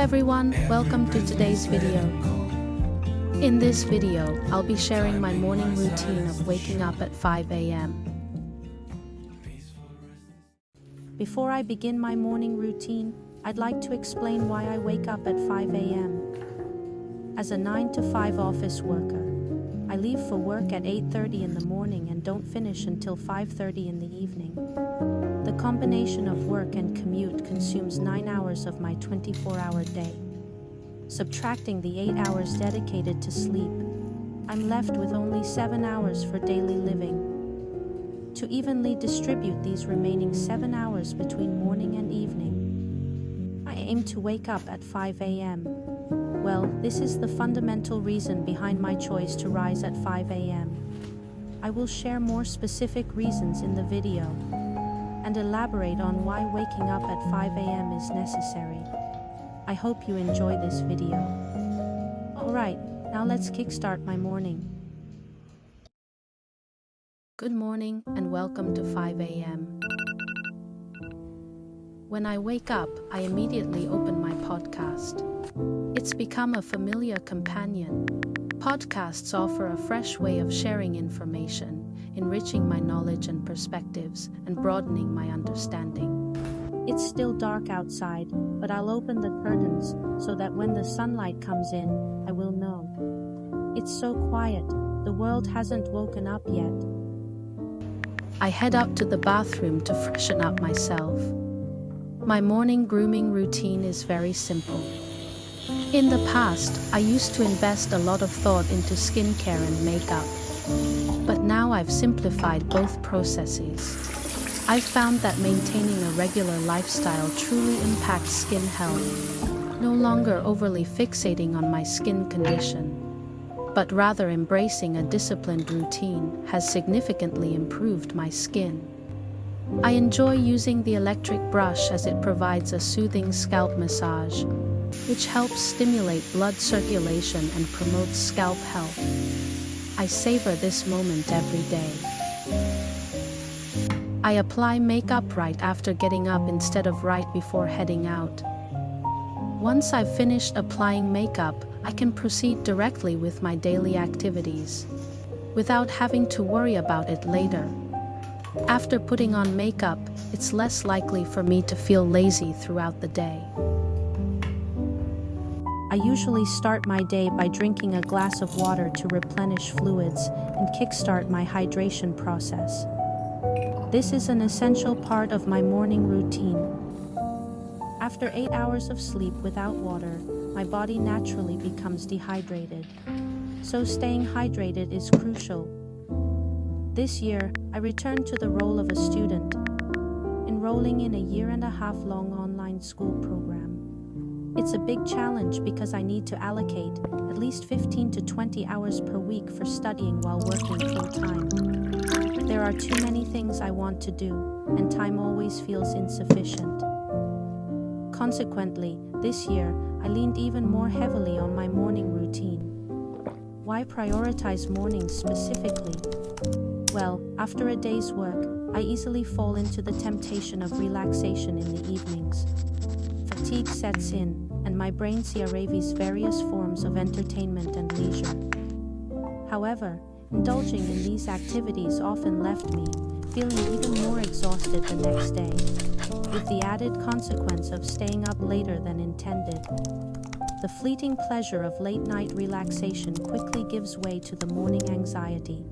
everyone, welcome to today's video. In this video, I'll be sharing my morning routine of waking up at 5 a.m. Before I begin my morning routine, I'd like to explain why I wake up at 5 a.m. As a 9-to-5 office worker, I leave for work at 8:30 in the morning and don't finish until 5:30 in the evening. The combination of work and commute consumes 9 hours of my 24-hour day. Subtracting the 8 hours dedicated to sleep, I'm left with only 7 hours for daily living. To evenly distribute these remaining 7 hours between morning and evening, I aim to wake up at 5 a.m. Well, this is the fundamental reason behind my choice to rise at 5 a.m. I will share more specific reasons in the video and elaborate on why waking up at 5 a.m. is necessary. I hope you enjoy this video. Alright, now let's kickstart my morning. Good morning and welcome to 5 a.m. When I wake up, I immediately open my podcast. It's become a familiar companion. Podcasts offer a fresh way of sharing information, enriching my knowledge and perspectives, and broadening my understanding. It's still dark outside, but I'll open the curtains so that when the sunlight comes in, I will know. It's so quiet, the world hasn't woken up yet. I head up to the bathroom to freshen up myself. My morning grooming routine is very simple. In the past, I used to invest a lot of thought into skincare and makeup. But now I've simplified both processes. I've found that maintaining a regular lifestyle truly impacts skin health, no longer overly fixating on my skin condition, but rather embracing a disciplined routine has significantly improved my skin. I enjoy using the electric brush as it provides a soothing scalp massage, which helps stimulate blood circulation and promotes scalp health. I savor this moment every day. I apply makeup right after getting up instead of right before heading out. Once I've finished applying makeup, I can proceed directly with my daily activities, without having to worry about it later. After putting on makeup, it's less likely for me to feel lazy throughout the day. I usually start my day by drinking a glass of water to replenish fluids and kickstart my hydration process. This is an essential part of my morning routine. After 8 hours of sleep without water, my body naturally becomes dehydrated. So staying hydrated is crucial. This year, I returned to the role of a student, enrolling in a 1.5-year-long online school program. It's a big challenge because I need to allocate at least 15 to 20 hours per week for studying while working full-time. There are too many things I want to do, and time always feels insufficient. Consequently, this year, I leaned even more heavily on my morning routine. Why prioritize mornings specifically? Well, after a day's work, I easily fall into the temptation of relaxation in the evenings. Fatigue sets in, and my brain craves various forms of entertainment and leisure. However, indulging in these activities often left me feeling even more exhausted the next day, with the added consequence of staying up later than intended. The fleeting pleasure of late-night relaxation quickly gives way to the morning anxiety.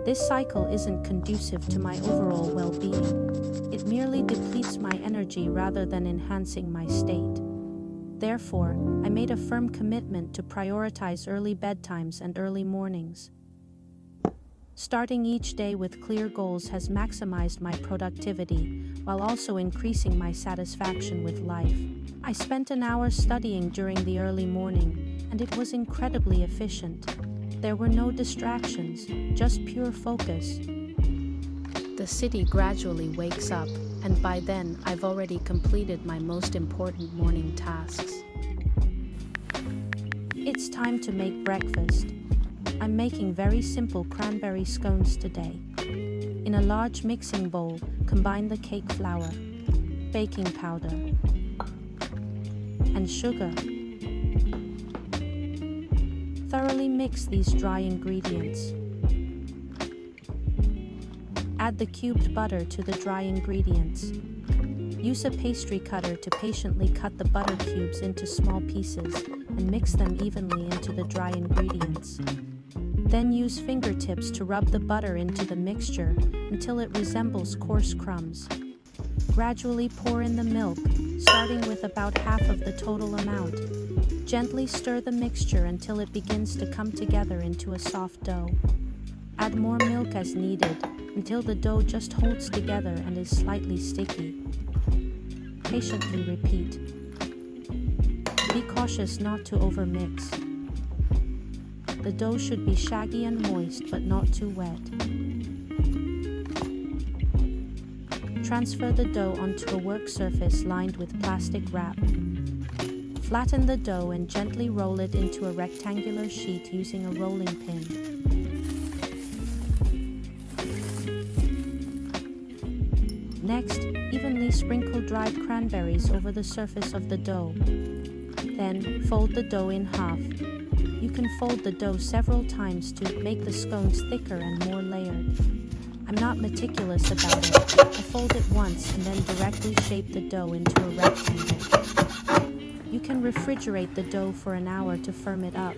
This cycle isn't conducive to my overall well-being. It merely depletes my energy rather than enhancing my state. Therefore, I made a firm commitment to prioritize early bedtimes and early mornings. Starting each day with clear goals has maximized my productivity, while also increasing my satisfaction with life. I spent an hour studying during the early morning, and it was incredibly efficient. There were no distractions, just pure focus. The city gradually wakes up, and by then I've already completed my most important morning tasks. It's time to make breakfast. I'm making very simple cranberry scones today. In a large mixing bowl, combine the cake flour, baking powder, and sugar. Thoroughly mix these dry ingredients. Add the cubed butter to the dry ingredients. Use a pastry cutter to patiently cut the butter cubes into small pieces and mix them evenly into the dry ingredients. Then use fingertips to rub the butter into the mixture until it resembles coarse crumbs. Gradually pour in the milk, starting with about half of the total amount. Gently stir the mixture until it begins to come together into a soft dough. Add more milk as needed until the dough just holds together and is slightly sticky. Patiently repeat. Be cautious not to overmix. The dough should be shaggy and moist but not too wet. Transfer the dough onto a work surface lined with plastic wrap. Flatten the dough and gently roll it into a rectangular sheet using a rolling pin. Next, evenly sprinkle dried cranberries over the surface of the dough. Then, fold the dough in half. You can fold the dough several times to make the scones thicker and more layered. I'm not meticulous about it. I fold it once and then directly shape the dough into a rectangle. You can refrigerate the dough for an hour to firm it up.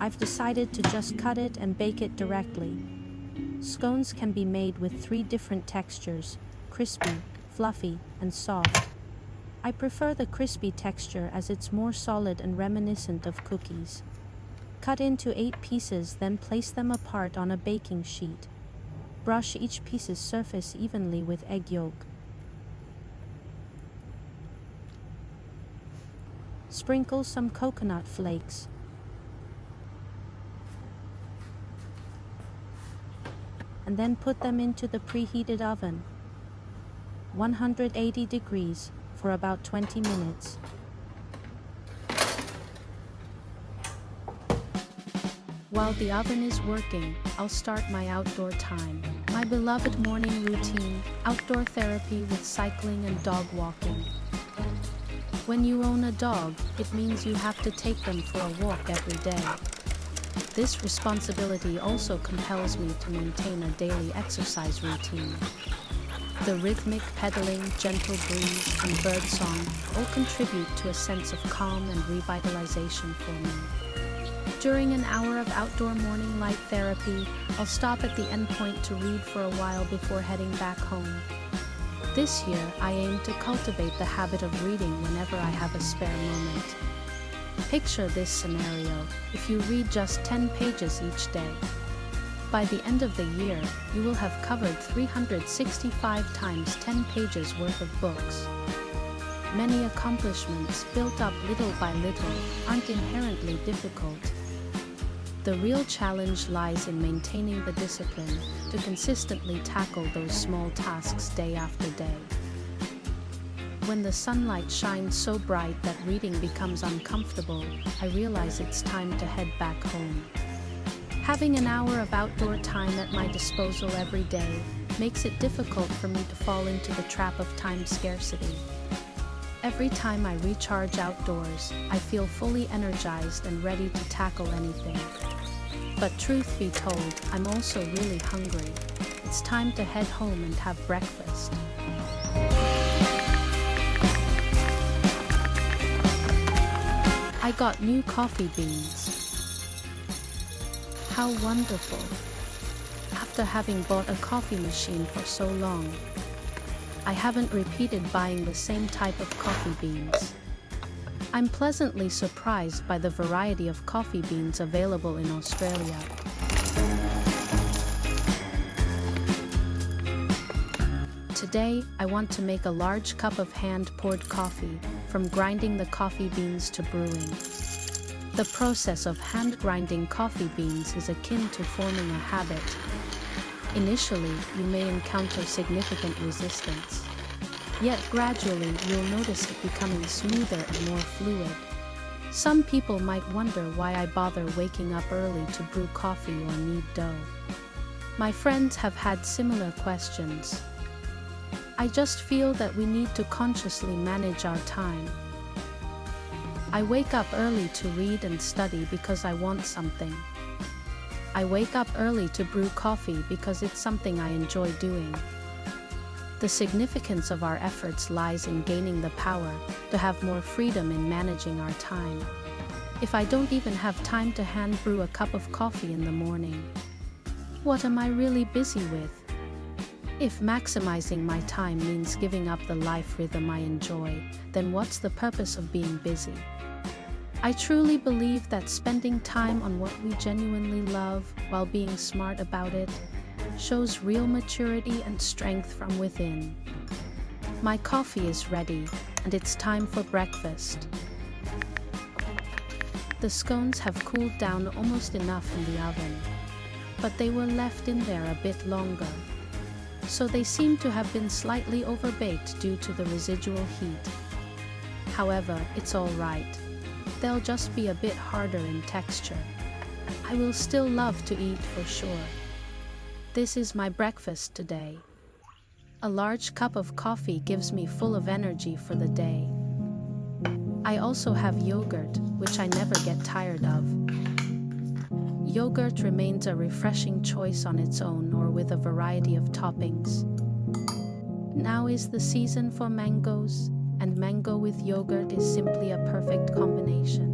I've decided to just cut it and bake it directly. Scones can be made with 3 different textures: crispy, fluffy, and soft. I prefer the crispy texture as it's more solid and reminiscent of cookies. Cut into 8 pieces, then place them apart on a baking sheet. Brush each piece's surface evenly with egg yolk. Sprinkle some coconut flakes. And then put them into the preheated oven, 180 degrees, for about 20 minutes. While the oven is working, I'll start my outdoor time. My beloved morning routine, outdoor therapy with cycling and dog walking. When you own a dog, it means you have to take them for a walk every day. This responsibility also compels me to maintain a daily exercise routine. The rhythmic pedaling, gentle breeze, and birdsong all contribute to a sense of calm and revitalization for me. During an hour of outdoor morning light therapy, I'll stop at the endpoint to read for a while before heading back home. This year, I aim to cultivate the habit of reading whenever I have a spare moment. Picture this scenario: if you read just 10 pages each day. By the end of the year, you will have covered 365 times 10 pages worth of books. Many accomplishments, built up little by little, aren't inherently difficult. The real challenge lies in maintaining the discipline to consistently tackle those small tasks day after day. When the sunlight shines so bright that reading becomes uncomfortable, I realize it's time to head back home. Having an hour of outdoor time at my disposal every day makes it difficult for me to fall into the trap of time scarcity. Every time I recharge outdoors, I feel fully energized and ready to tackle anything. But truth be told, I'm also really hungry. It's time to head home and have breakfast. I got new coffee beans. How wonderful! After having bought a coffee machine for so long, I haven't repeated buying the same type of coffee beans. I'm pleasantly surprised by the variety of coffee beans available in Australia. Today, I want to make a large cup of hand-poured coffee, from grinding the coffee beans to brewing. The process of hand-grinding coffee beans is akin to forming a habit. Initially, you may encounter significant resistance. Yet gradually, you'll notice it becoming smoother and more fluid. Some people might wonder why I bother waking up early to brew coffee or knead dough. My friends have had similar questions. I just feel that we need to consciously manage our time. I wake up early to read and study because I want something. I wake up early to brew coffee because it's something I enjoy doing. The significance of our efforts lies in gaining the power to have more freedom in managing our time. If I don't even have time to hand brew a cup of coffee in the morning, what am I really busy with? If maximizing my time means giving up the life rhythm I enjoy, then what's the purpose of being busy? I truly believe that spending time on what we genuinely love while being smart about it shows real maturity and strength from within. My coffee is ready, and it's time for breakfast. The scones have cooled down almost enough in the oven, but they were left in there a bit longer, so they seem to have been slightly overbaked due to the residual heat. However, it's all right. They'll just be a bit harder in texture. I will still love to eat for sure. This is my breakfast today. A large cup of coffee gives me full of energy for the day. I also have yogurt, which I never get tired of. Yogurt remains a refreshing choice on its own or with a variety of toppings. Now is the season for mangoes, and mango with yogurt is simply a perfect combination.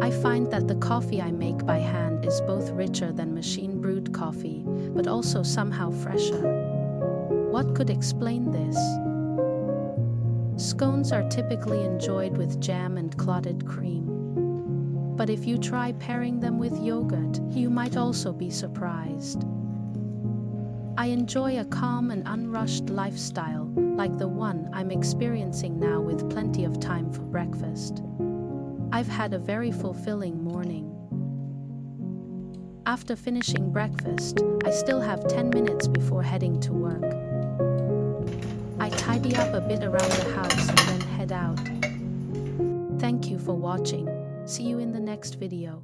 I find that the coffee I make by hand is both richer than machine-brewed coffee, but also somehow fresher. What could explain this? Scones are typically enjoyed with jam and clotted cream. But if you try pairing them with yogurt, you might also be surprised. I enjoy a calm and unrushed lifestyle, like the one I'm experiencing now with plenty of time for breakfast. I've had a very fulfilling morning. After finishing breakfast, I still have 10 minutes before heading to work. I tidy up a bit around the house and then head out. Thank you for watching. See you in the next video.